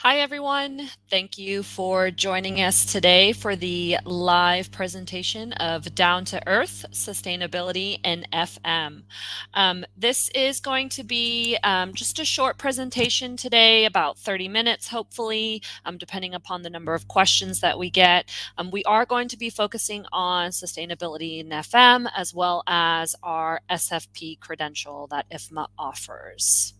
Hi, everyone. Thank you for joining us today for the live presentation of Down to Earth Sustainability in FM. This is going to be just a short presentation today, about 30 minutes, hopefully, depending upon the number of questions that we get. We are going to be focusing on sustainability in FM as well as our SFP credential that IFMA offers.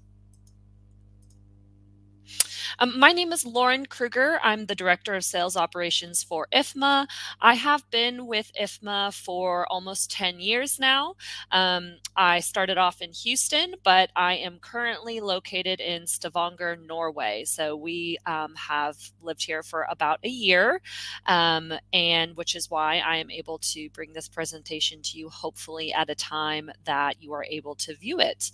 My name is Lauren Kruger. I'm the Director of Sales Operations for IFMA. I have been with IFMA for almost 10 years now. I started off in Houston, but I am currently located in Stavanger, Norway. So we have lived here for about a year, and which is why I am able to bring this presentation to you, hopefully at a time that you are able to view it.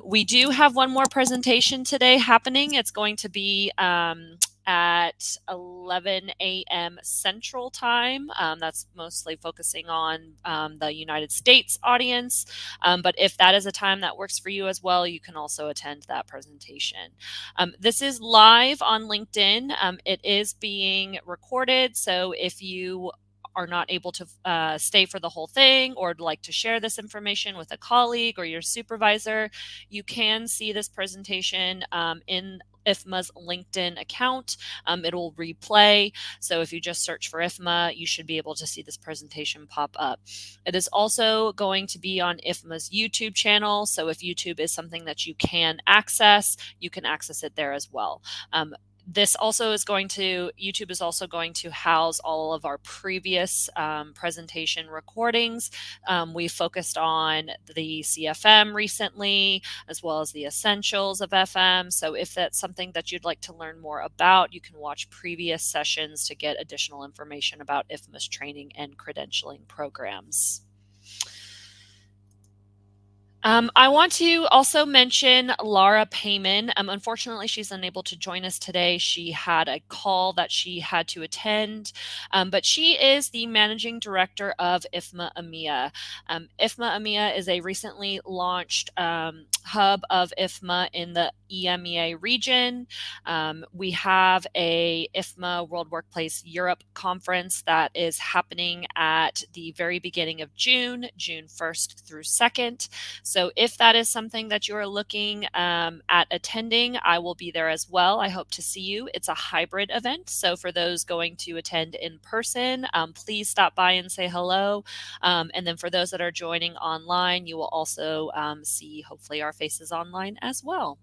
We do have one more presentation today happening. It's going to be at 11 a.m. Central Time. That's mostly focusing on the United States audience. But if that is a time that works for you as well, you can also attend that presentation. This is live on LinkedIn. It is being recorded. So if you are not able to stay for the whole thing or would like to share this information with a colleague or your supervisor, you can see this presentation in IFMA's LinkedIn account. It will replay. So if you just search for IFMA, you should be able to see this presentation pop up. It is also going to be on IFMA's YouTube channel. So if YouTube is something that you can access, you can access it there as well. YouTube is also going to house all of our previous presentation recordings. We focused on the CFM recently, as well as the essentials of FM. So if that's something that you'd like to learn more about, you can watch previous sessions to get additional information about IFMA's training and credentialing programs. I want to also mention Laura Payman. Unfortunately, she's unable to join us today. She had a call that she had to attend, but she is the Managing Director of IFMA EMEA. IFMA EMEA is a recently launched hub of IFMA in the EMEA region. We have a IFMA World Workplace Europe conference that is happening at the very beginning of June 1st through 2nd. So if that is something that you are looking at attending, I will be there as well. I hope to see you. It's a hybrid event. So for those going to attend in person, please stop by and say hello. And then for those that are joining online, you will also see hopefully our faces online as well.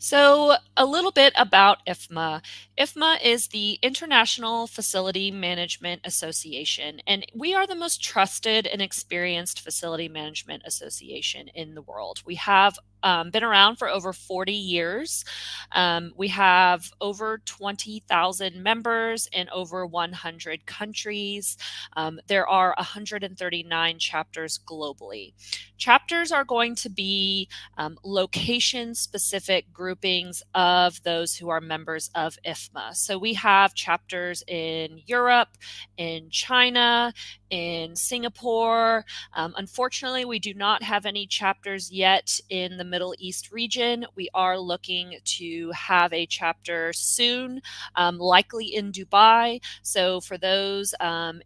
So a little bit about IFMA. IFMA is the International Facility Management Association, and we are the most trusted and experienced facility management association in the world. We have been around for over 40 years. We have over 20,000 members in over 100 countries. There are 139 chapters globally. Chapters are going to be location-specific groupings of those who are members of IFMA. So we have chapters in Europe, in China, in Singapore. Unfortunately, we do not have any chapters yet in the Middle East region. We are looking to have a chapter soon, likely in Dubai. So for those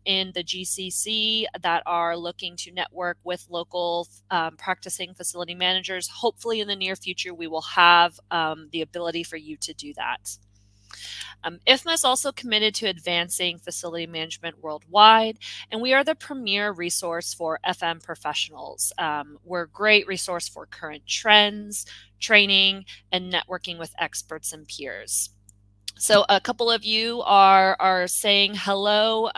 in the GCC that are looking to network with local practicing facility managers, hopefully in the near future, we will have the ability for you to do that. IFMA is also committed to advancing facility management worldwide, and we are the premier resource for FM professionals. We're a great resource for current trends, training, and networking with experts and peers. So a couple of you are saying hello.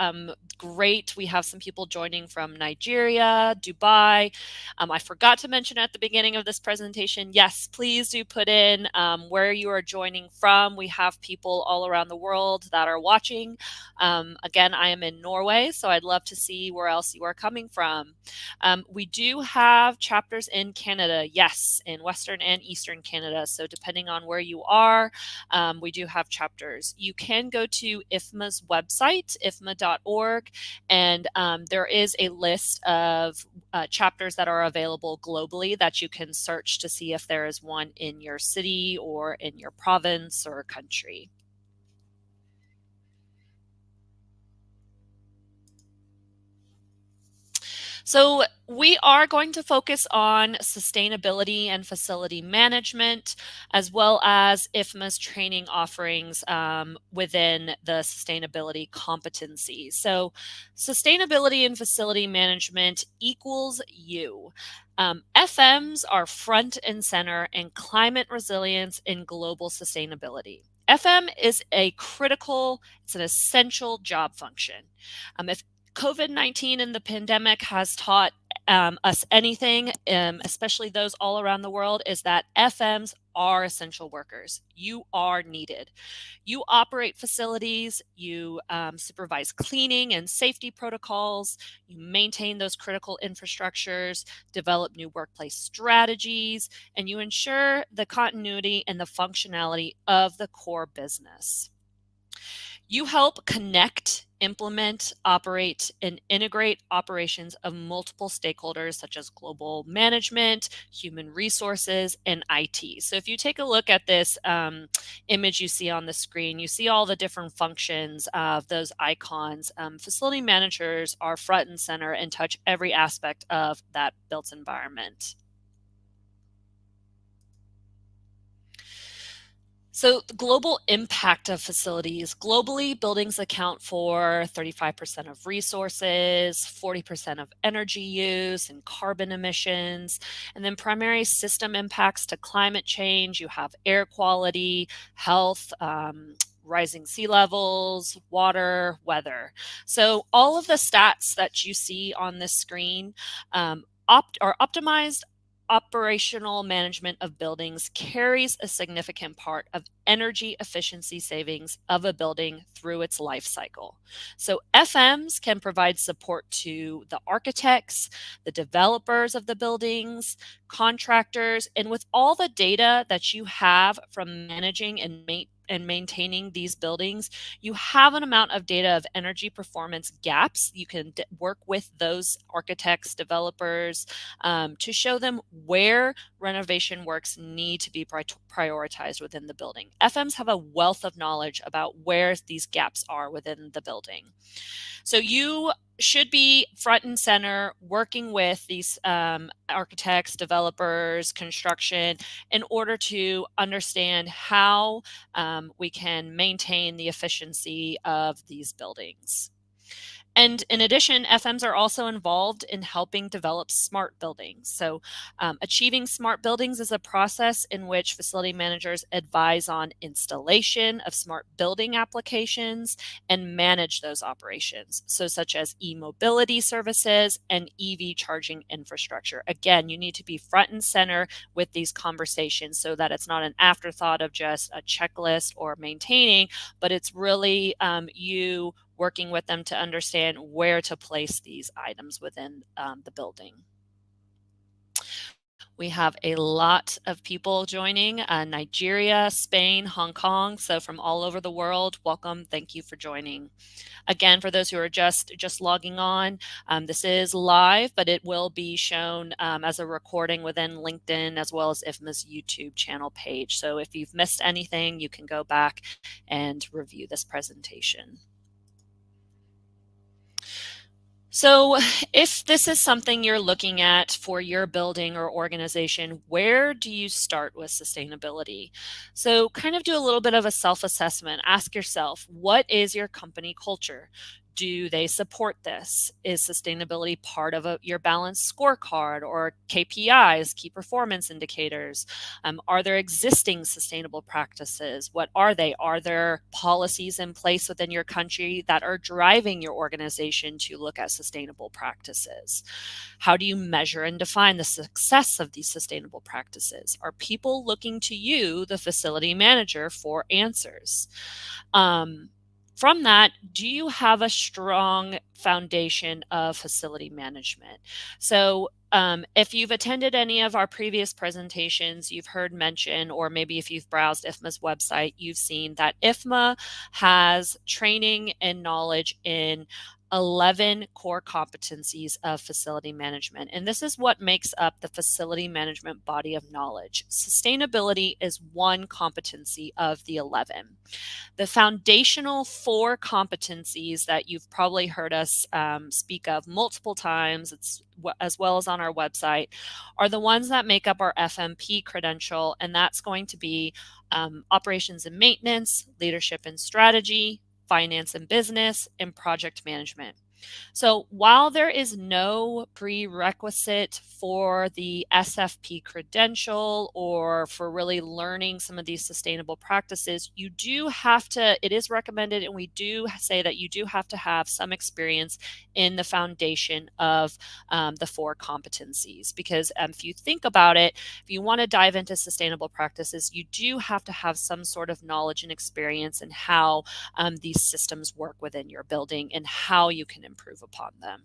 Great. We have some people joining from Nigeria, Dubai. I forgot to mention at the beginning of this presentation, yes, please do put in where you are joining from. We have people all around the world that are watching. Again, I am in Norway, so I'd love to see where else you are coming from. We do have chapters in Canada, yes, in Western and Eastern Canada. So depending on where you are, we do have chapters. You can go to IFMA's website, ifma.org, and there is a list of chapters that are available globally that you can search to see if there is one in your city or in your province or country. So, we are going to focus on sustainability and facility management, as well as IFMA's training offerings within the sustainability competency. So, sustainability and facility management equals you. FMs are front and center in climate resilience and global sustainability. FM is it's an essential job function. If COVID-19 and the pandemic has taught us anything, especially those all around the world, is that FMs are essential workers. You are needed. You operate facilities, you supervise cleaning and safety protocols, you maintain those critical infrastructures, develop new workplace strategies, and you ensure the continuity and the functionality of the core business. You help connect, implement, operate, and integrate operations of multiple stakeholders such as global management, human resources, and IT. So if you take a look at this image you see on the screen, you see all the different functions of those icons. Facility managers are front and center and touch every aspect of that built environment. So, the global impact of facilities. Globally, buildings account for 35% of resources, 40% of energy use and carbon emissions. And then primary system impacts to climate change. You have air quality, health, rising sea levels, water, weather. So, all of the stats that you see on this screen are optimized. Operational management of buildings carries a significant part of energy efficiency savings of a building through its life cycle. So FMs can provide support to the architects, the developers of the buildings, contractors, and with all the data that you have from managing and maintaining these buildings, you have an amount of data of energy performance gaps. You can work with those architects, developers, to show them where renovation works need to be prioritized within the building. FMs have a wealth of knowledge about where these gaps are within the building. So you should be front and center working with these architects, developers, construction in order to understand how we can maintain the efficiency of these buildings. And in addition, FMs are also involved in helping develop smart buildings. So, achieving smart buildings is a process in which facility managers advise on installation of smart building applications and manage those operations. So, such as e-mobility services and EV charging infrastructure. Again, you need to be front and center with these conversations so that it's not an afterthought of just a checklist or maintaining, but it's really you working with them to understand where to place these items within the building. We have a lot of people joining, Nigeria, Spain, Hong Kong. So from all over the world, welcome. Thank you for joining. Again, for those who are just logging on, this is live, but it will be shown as a recording within LinkedIn as well as IFMA's YouTube channel page. So if you've missed anything, you can go back and review this presentation. So if this is something you're looking at for your building or organization, where do you start with sustainability? So kind of do a little bit of a self-assessment. Ask yourself, what is your company culture? Do they support this? Is sustainability part of your balanced scorecard or KPIs, key performance indicators? Are there existing sustainable practices? What are they? Are there policies in place within your country that are driving your organization to look at sustainable practices? How do you measure and define the success of these sustainable practices? Are people looking to you, the facility manager, for answers? From that, do you have a strong foundation of facility management? So if you've attended any of our previous presentations, you've heard mention, or maybe if you've browsed IFMA's website, you've seen that IFMA has training and knowledge in 11 core competencies of facility management. And this is what makes up the facility management body of knowledge. Sustainability is one competency of the 11. The foundational 4 competencies that you've probably heard us speak of multiple times, as well as on our website, are the ones that make up our FMP credential, and that's going to be operations and maintenance, leadership and strategy, finance and business, and project management. So while there is no prerequisite for the SFP credential or for really learning some of these sustainable practices, you do have to, it is recommended, and we do say that you do have to have some experience in the foundation of the 4 competencies. Because if you think about it, if you want to dive into sustainable practices, you do have to have some sort of knowledge and experience in how these systems work within your building and how you can improve upon them.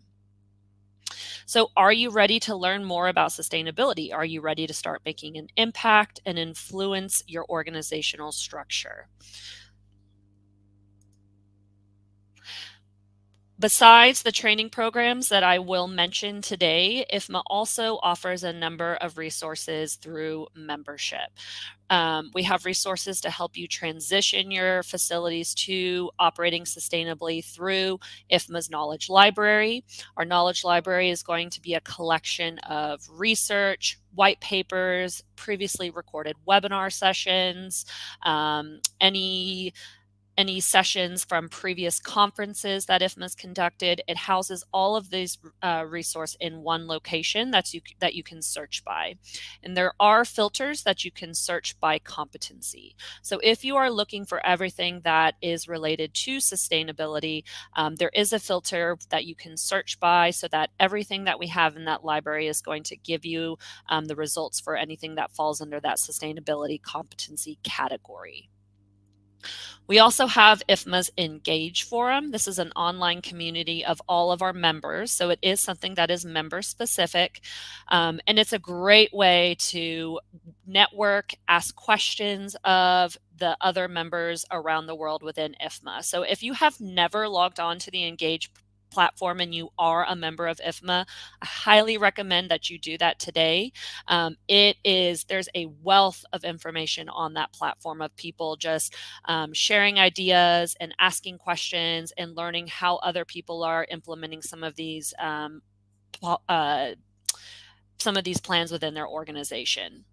So, are you ready to learn more about sustainability? Are you ready to start making an impact and influence your organizational structure? Besides the training programs that I will mention today, IFMA also offers a number of resources through membership. We have resources to help you transition your facilities to operating sustainably through IFMA's Knowledge Library. Our Knowledge Library is going to be a collection of research, white papers, previously recorded webinar sessions, any sessions from previous conferences that IFMA's conducted. It houses all of these resources in one location that you can search by. And there are filters that you can search by competency. So if you are looking for everything that is related to sustainability, there is a filter that you can search by so that everything that we have in that library is going to give you the results for anything that falls under that sustainability competency category. We also have IFMA's Engage Forum. This is an online community of all of our members, so it is something that is member specific, and it's a great way to network, ask questions of the other members around the world within IFMA. So if you have never logged on to the Engage platform and you are a member of IFMA, I highly recommend that you do that today. There's a wealth of information on that platform of people just sharing ideas and asking questions and learning how other people are implementing some of these plans within their organization.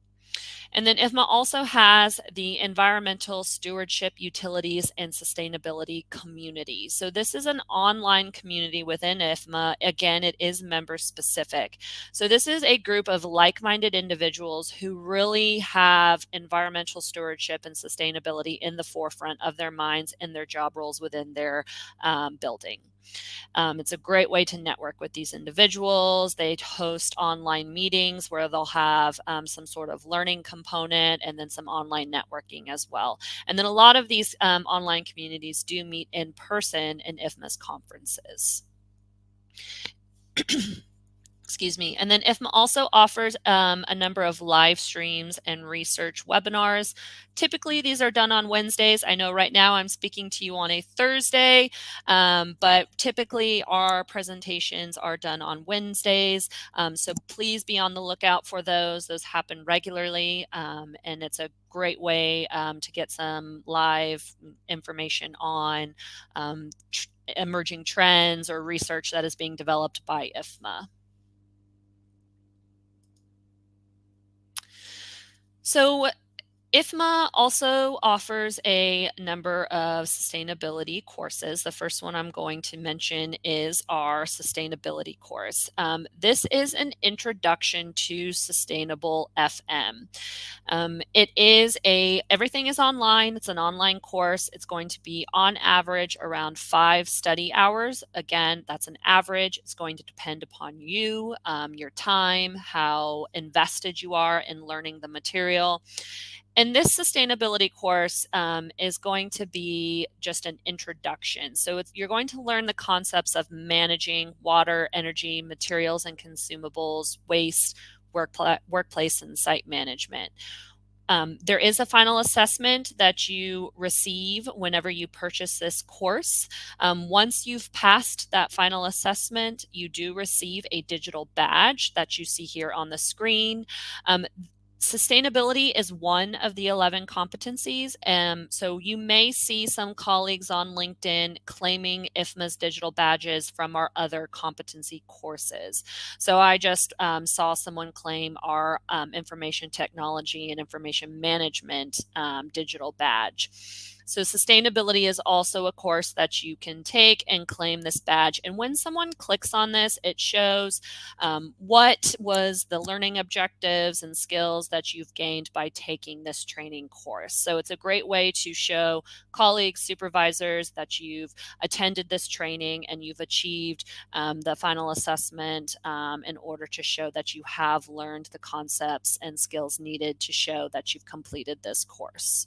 And then IFMA also has the Environmental Stewardship, Utilities, and Sustainability Community. So this is an online community within IFMA. Again, it is member specific. So this is a group of like-minded individuals who really have environmental stewardship and sustainability in the forefront of their minds and their job roles within their building. It's a great way to network with these individuals. They host online meetings where they'll have some sort of learning component and then some online networking as well. And then a lot of these online communities do meet in person in IFMA's conferences. Excuse me. And then IFMA also offers a number of live streams and research webinars. Typically, these are done on Wednesdays. I know right now I'm speaking to you on a Thursday, but typically our presentations are done on Wednesdays. So please be on the lookout for those. Those happen regularly, and it's a great way to get some live information on emerging trends or research that is being developed by IFMA. So IFMA also offers a number of sustainability courses. The first one I'm going to mention is our sustainability course. This is an introduction to sustainable FM. Everything is online. It's an online course. It's going to be on average around 5 study hours. Again, that's an average. It's going to depend upon you, your time, how invested you are in learning the material. And this sustainability course is going to be just an introduction. So you're going to learn the concepts of managing water, energy, materials and consumables, waste, workplace, and site management. There is a final assessment that you receive whenever you purchase this course. Once you've passed that final assessment, you do receive a digital badge that you see here on the screen. Sustainability is one of the 11 competencies. So you may see some colleagues on LinkedIn claiming IFMA's digital badges from our other competency courses. So I just saw someone claim our information technology and information management digital badge. So sustainability is also a course that you can take and claim this badge. And when someone clicks on this, it shows what was the learning objectives and skills that you've gained by taking this training course. So it's a great way to show colleagues, supervisors that you've attended this training and you've achieved the final assessment in order to show that you have learned the concepts and skills needed to show that you've completed this course.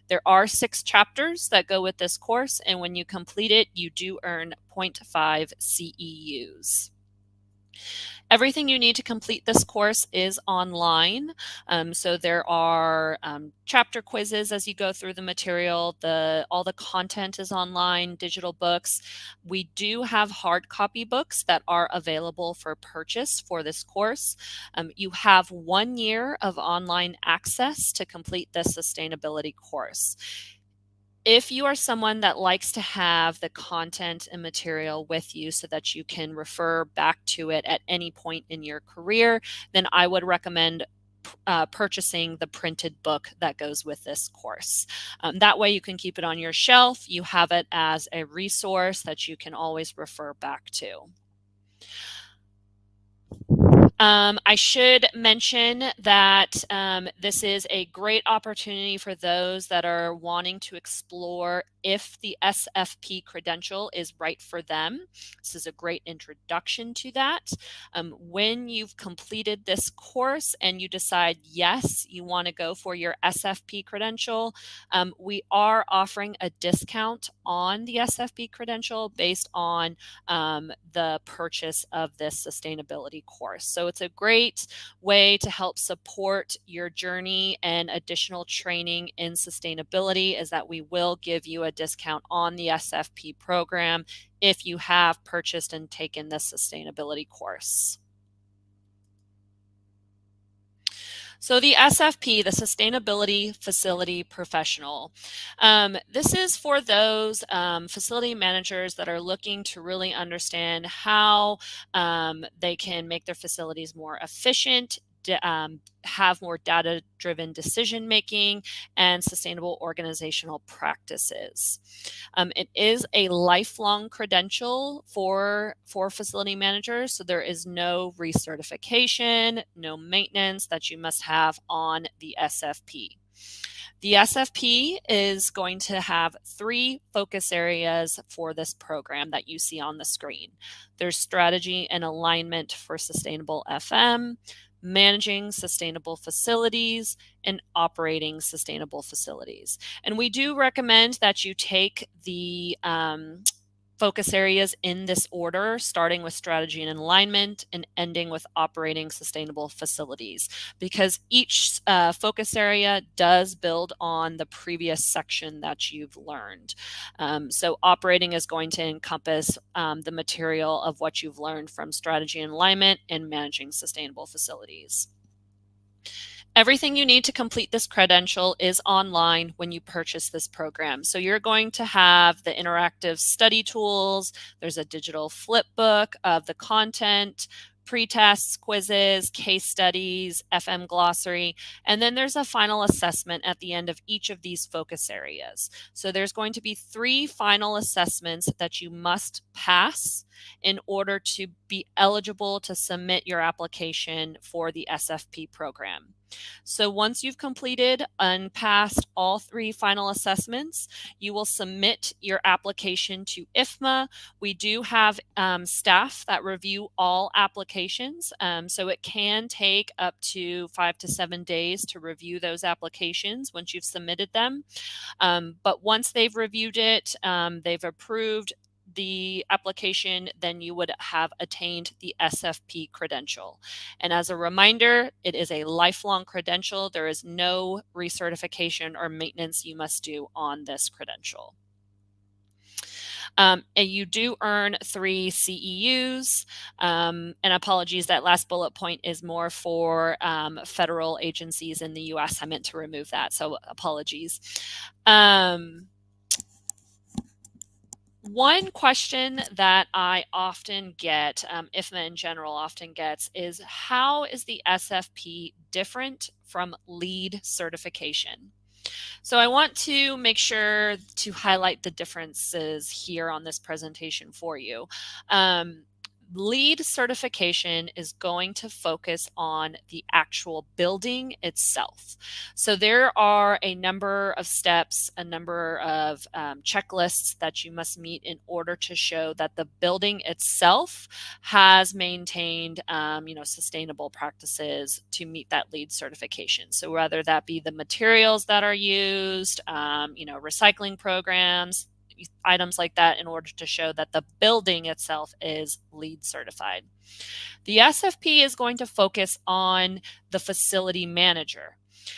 There are 6 chapters that go with this course, and when you complete it, you do earn 0.5 CEUs. Everything you need to complete this course is online. So there are chapter quizzes as you go through the material. All the content is online, digital books. We do have hard copy books that are available for purchase for this course. You have 1 year of online access to complete this sustainability course. If you are someone that likes to have the content and material with you so that you can refer back to it at any point in your career, then I would recommend purchasing the printed book that goes with this course. That way you can keep it on your shelf. You have it as a resource that you can always refer back to. I should mention that this is a great opportunity for those that are wanting to explore if the SFP credential is right for them. This is a great introduction to that. When you've completed this course and you decide, yes, you want to go for your SFP credential, we are offering a discount on the SFP credential based on the purchase of this sustainability course. So it's a great way to help support your journey and additional training in sustainability is that we will give you a discount on the SFP program if you have purchased and taken this sustainability course. So the SFP, the Sustainability Facility Professional, this is for those facility managers that are looking to really understand how they can make their facilities more efficient, have more data-driven decision-making, and sustainable organizational practices. It is a lifelong credential for facility managers, so there is no recertification, no maintenance that you must have on the SFP. The SFP is going to have 3 focus areas for this program that you see on the screen. There's strategy and alignment for sustainable FM, managing sustainable facilities, and operating sustainable facilities. And we do recommend that you take the focus areas in this order, starting with strategy and alignment and ending with operating sustainable facilities, because each focus area does build on the previous section that you've learned. So operating is going to encompass the material of what you've learned from strategy and alignment and managing sustainable facilities. Everything you need to complete this credential is online when you purchase this program. So you're going to have the interactive study tools. There's a digital flip book of the content, pre-tests, quizzes, case studies, FM glossary, and then there's a final assessment at the end of each of these focus areas. So there's going to be 3 final assessments that you must pass in order to be eligible to submit your application for the SFP program. So once you've completed and passed all 3 final assessments, you will submit your application to IFMA. We do have staff that review all applications, so it can take up to 5 to 7 days to review those applications once you've submitted them. But once they've reviewed it, they've approved, the application, then you would have attained the SFP credential. And as a reminder, it is a lifelong credential. There is no recertification or maintenance you must do on this credential. And you do earn 3 CEUs. And apologies, that last bullet point is more for federal agencies in the US. I meant to remove that, so apologies. One question that I often get, IFMA in general often gets, is how is the SFP different from LEED certification? So I want to make sure to highlight the differences here on this presentation for you. LEED certification is going to focus on the actual building itself. So there are a number of steps, a number of checklists that you must meet in order to show that the building itself has maintained, sustainable practices to meet that LEED certification. So whether that be the materials that are used, recycling programs, items like that, in order to show that the building itself is LEED certified. The SFP is going to focus on the facility manager.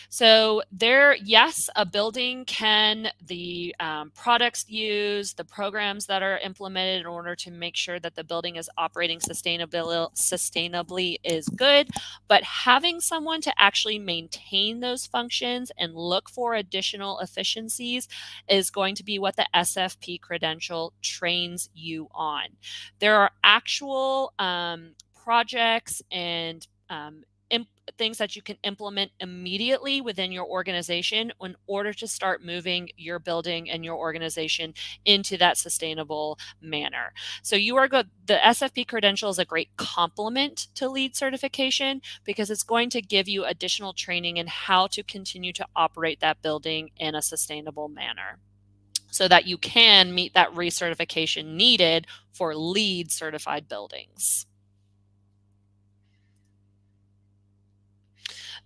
So there, yes, a building can, the products used, the programs that are implemented in order to make sure that the building is operating sustainably is good, but having someone to actually maintain those functions and look for additional efficiencies is going to be what the SFP credential trains you on. There are actual projects and things that you can implement immediately within your organization in order to start moving your building and your organization into that sustainable manner. So you are good. The SFP credential is a great complement to LEED certification because it's going to give you additional training in how to continue to operate that building in a sustainable manner, so that you can meet that recertification needed for LEED certified buildings.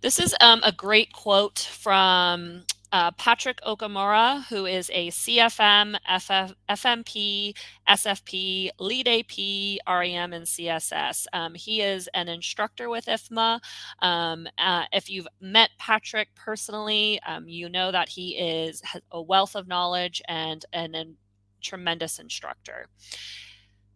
This is a great quote from Patrick Okamura, who is a CFM, FMP, SFP, Lead AP, REM, and CSS. He is an instructor with IFMA. If you've met Patrick personally, you know that he has a wealth of knowledge and a tremendous instructor.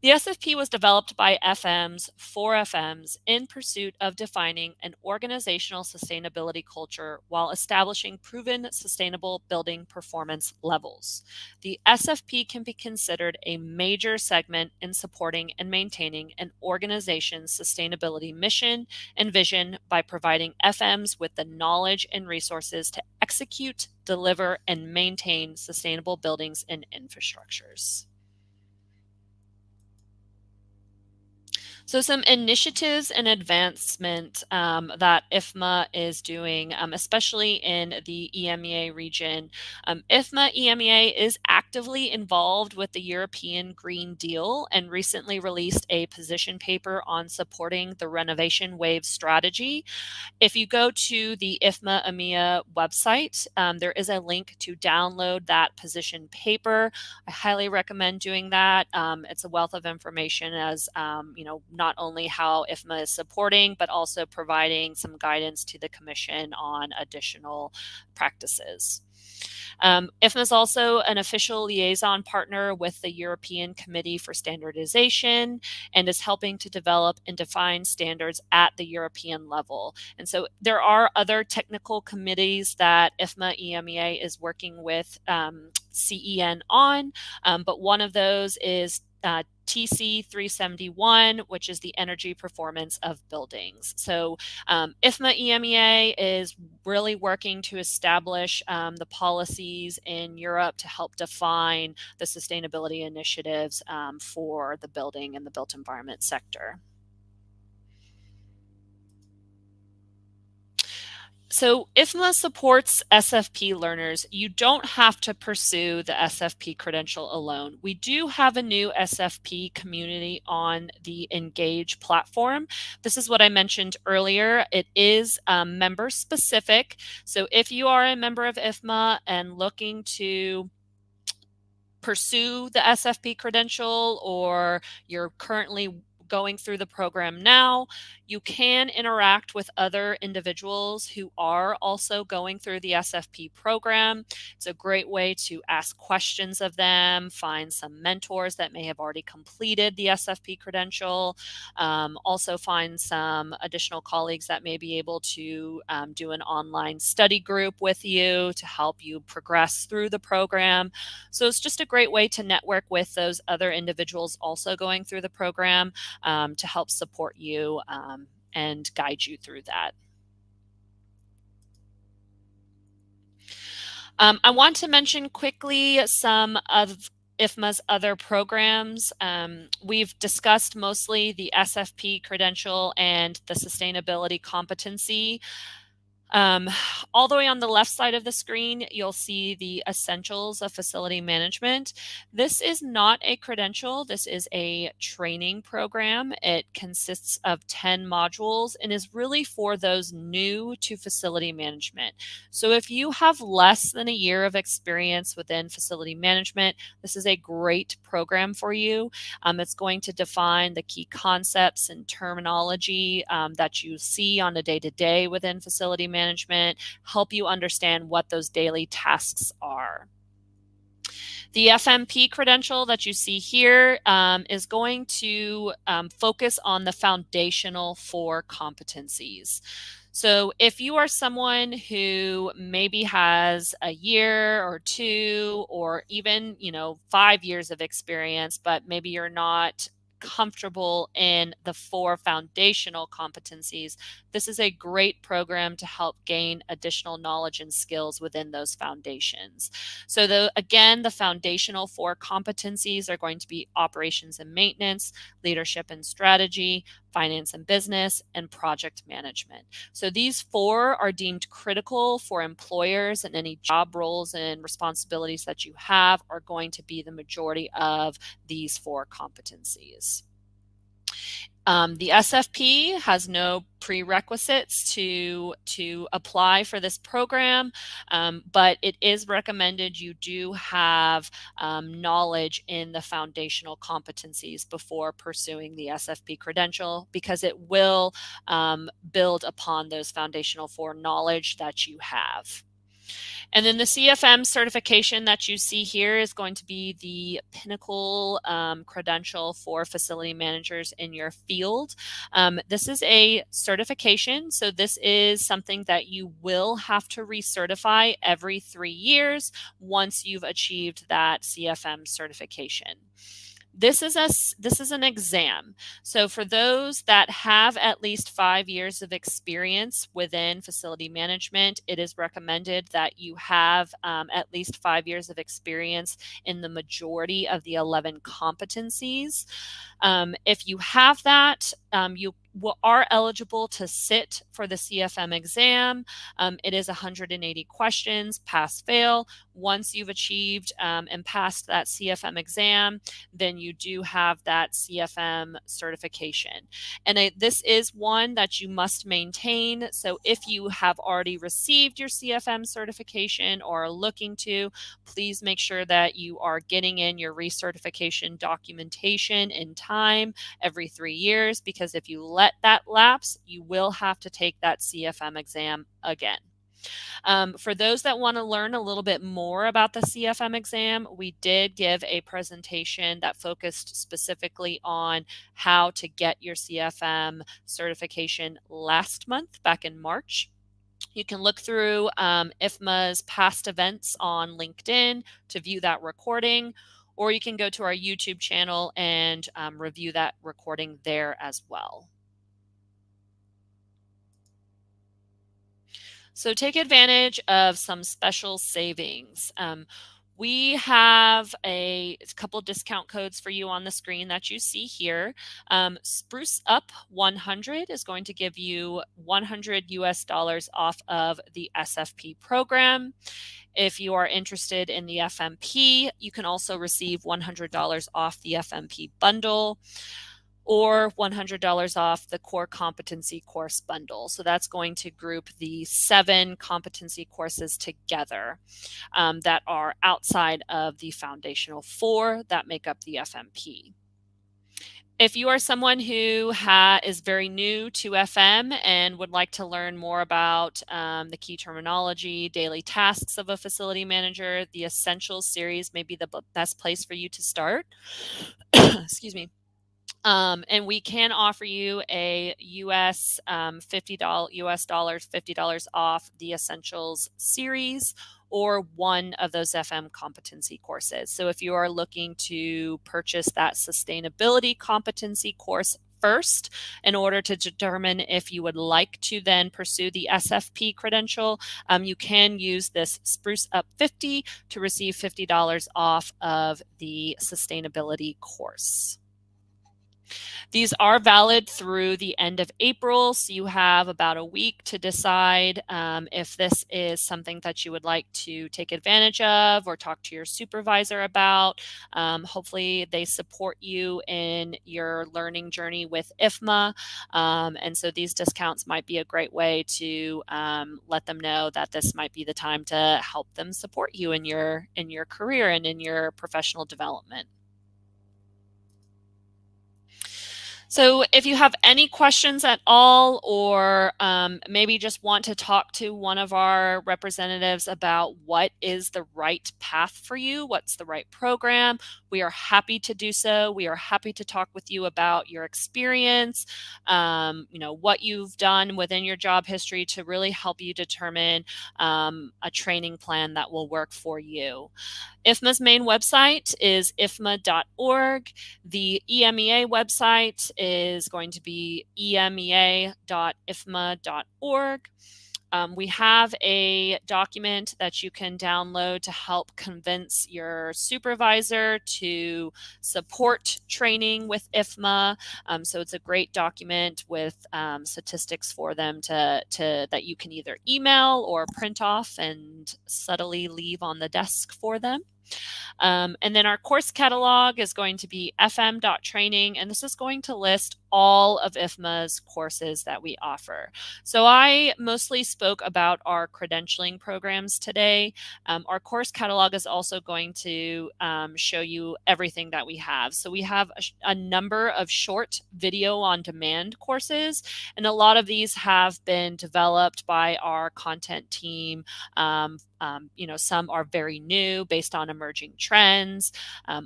The SFP was developed by FMs for FMs in pursuit of defining an organizational sustainability culture while establishing proven sustainable building performance levels. The SFP can be considered a major segment in supporting and maintaining an organization's sustainability mission and vision by providing FMs with the knowledge and resources to execute, deliver, and maintain sustainable buildings and infrastructures. So some initiatives and advancement that IFMA is doing, especially in the EMEA region. IFMA EMEA is actively involved with the European Green Deal and recently released a position paper on supporting the renovation wave strategy. If you go to the IFMA EMEA website, there is a link to download that position paper. I highly recommend doing that. It's a wealth of information as, not only how IFMA is supporting, but also providing some guidance to the Commission on additional practices. IFMA is also an official liaison partner with the European Committee for Standardization and is helping to develop and define standards at the European level. And so there are other technical committees that IFMA EMEA is working with CEN on, but one of those is TC 371, which is the energy performance of buildings. So IFMA EMEA is really working to establish the policies in Europe to help define the sustainability initiatives for the building and the built environment sector. So IFMA supports SFP learners. You don't have to pursue the SFP credential alone. We do have a new SFP community on the Engage platform. This is what I mentioned earlier. It is member specific. So if you are a member of IFMA and looking to pursue the SFP credential or you're currently going through the program now, you can interact with other individuals who are also going through the SFP program. It's a great way to ask questions of them, find some mentors that may have already completed the SFP credential, also find some additional colleagues that may be able to do an online study group with you to help you progress through the program. So it's just a great way to network with those other individuals also going through the program to help support you and guide you through that. I want to mention quickly some of IFMA's other programs. We've discussed mostly the SFP credential and the sustainability competency. All the way on the left side of the screen, you'll see the essentials of facility management. This is not a credential. This is a training program. It consists of 10 modules and is really for those new to facility management. So if you have less than a year of experience within facility management, this is a great program for you. It's going to define the key concepts and terminology that you see on a day-to-day within facility management, help you understand what those daily tasks are. The FMP credential that you see here is going to focus on the foundational 4 competencies. So if you are someone who maybe has a year or 2 or even 5 years of experience, but maybe you're not comfortable in the 4 foundational competencies, this is a great program to help gain additional knowledge and skills within those foundations. So again, the foundational 4 competencies are going to be operations and maintenance, leadership and strategy, finance and business, and project management. So these 4 are deemed critical for employers, and any job roles and responsibilities that you have are going to be the majority of these 4 competencies. The SFP has no prerequisites to apply for this program, but it is recommended you do have knowledge in the foundational competencies before pursuing the SFP credential, because it will build upon those foundational 4 knowledge that you have. And then the CFM certification that you see here is going to be the pinnacle credential for facility managers in your field. This is a certification, so this is something that you will have to recertify every 3 years once you've achieved that CFM certification. This is an exam. So for those that have at least 5 years of experience within facility management, it is recommended that you have at least 5 years of experience in the majority of the 11 competencies. If you have that, you are eligible to sit for the CFM exam. It is 180 questions, pass, fail. Once you've achieved and passed that CFM exam, then you do have that CFM certification. And this is one that you must maintain. So if you have already received your CFM certification or are looking to, please make sure that you are getting in your recertification documentation in time every 3 years, because if you let that lapse, you will have to take that CFM exam again. For those that want to learn a little bit more about the CFM exam, we did give a presentation that focused specifically on how to get your CFM certification last month, back in March. You can look through IFMA's past events on LinkedIn to view that recording, or you can go to our YouTube channel and review that recording there as well. So take advantage of some special savings. We have a couple discount codes for you on the screen that you see here. Spruce Up 100 is going to give you $100 off of the SFP program. If you are interested in the FMP, you can also receive $100 off the FMP bundle. or $100 off the core competency course bundle. So that's going to group the 7 competency courses together that are outside of the foundational 4 that make up the FMP. If you are someone who is very new to FM and would like to learn more about the key terminology, daily tasks of a facility manager, the Essentials series may be the best place for you to start. Excuse me. And we can offer you a US $50 off the Essentials series or one of those FM competency courses. So if you are looking to purchase that sustainability competency course first in order to determine if you would like to then pursue the SFP credential, you can use this Spruce Up 50 to receive $50 off of the sustainability course. These are valid through the end of April, so you have about a week to decide if this is something that you would like to take advantage of or talk to your supervisor about. Hopefully they support you in your learning journey with IFMA, and so these discounts might be a great way to let them know that this might be the time to help them support you in your career and in your professional development. So if you have any questions at all, or maybe just want to talk to one of our representatives about what is the right path for you, what's the right program, we are happy to do so. We are happy to talk with you about your experience, what you've done within your job history to really help you determine a training plan that will work for you. IFMA's main website is ifma.org. The EMEA website is going to be emea.ifma.org. We have a document that you can download to help convince your supervisor to support training with IFMA. So it's a great document with statistics for them that you can either email or print off and subtly leave on the desk for them. And then our course catalog is going to be fm.training, and this is going to list all of IFMA's courses that we offer. So I mostly spoke about our credentialing programs today. Our course catalog is also going to show you everything that we have. So we have a number of short video on demand courses, and a lot of these have been developed by our content team. Some are very new based on emerging trends.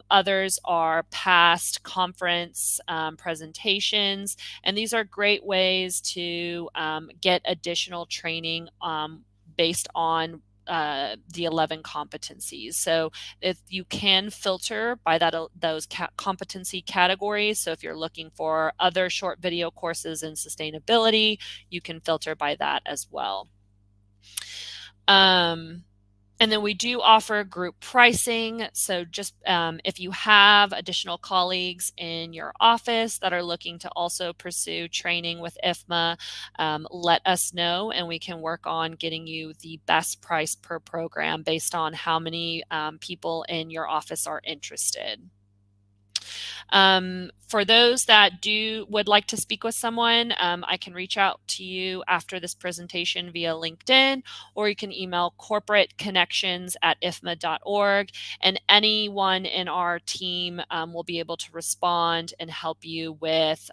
Others are past conference presentations. And these are great ways to get additional training based on the 11 competencies. So if you can filter by those competency categories, so if you're looking for other short video courses in sustainability, you can filter by that as well. And then we do offer group pricing. So just if you have additional colleagues in your office that are looking to also pursue training with IFMA, let us know and we can work on getting you the best price per program based on how many people in your office are interested. For those that would like to speak with someone, I can reach out to you after this presentation via LinkedIn, or you can email corporateconnections@ifma.org, and anyone in our team will be able to respond and help you with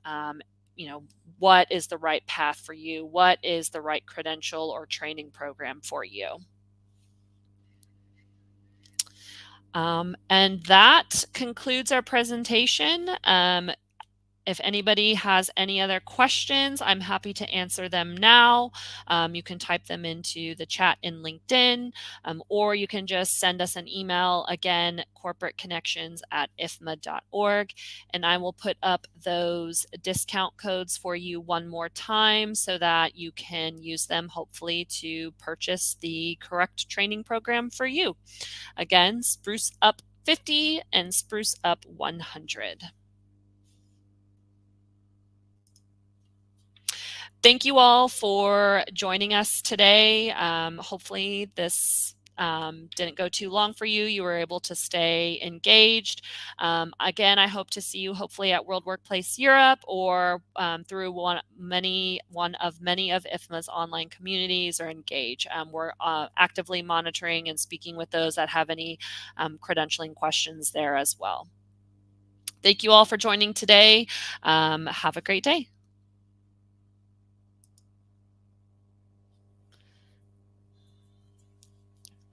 what is the right path for you, what is the right credential or training program for you. And that concludes our presentation. If anybody has any other questions, I'm happy to answer them now. You can type them into the chat in LinkedIn, or you can just send us an email, again, corporateconnections@ifma.org, and I will put up those discount codes for you one more time so that you can use them, hopefully, to purchase the correct training program for you. Again, Spruce Up 50 and Spruce Up 100. Thank you all for joining us today. Hopefully this didn't go too long for you. You were able to stay engaged. Again, I hope to see you hopefully at World Workplace Europe or through one of many of IFMA's online communities or Engage. We're actively monitoring and speaking with those that have any credentialing questions there as well. Thank you all for joining today. Have a great day.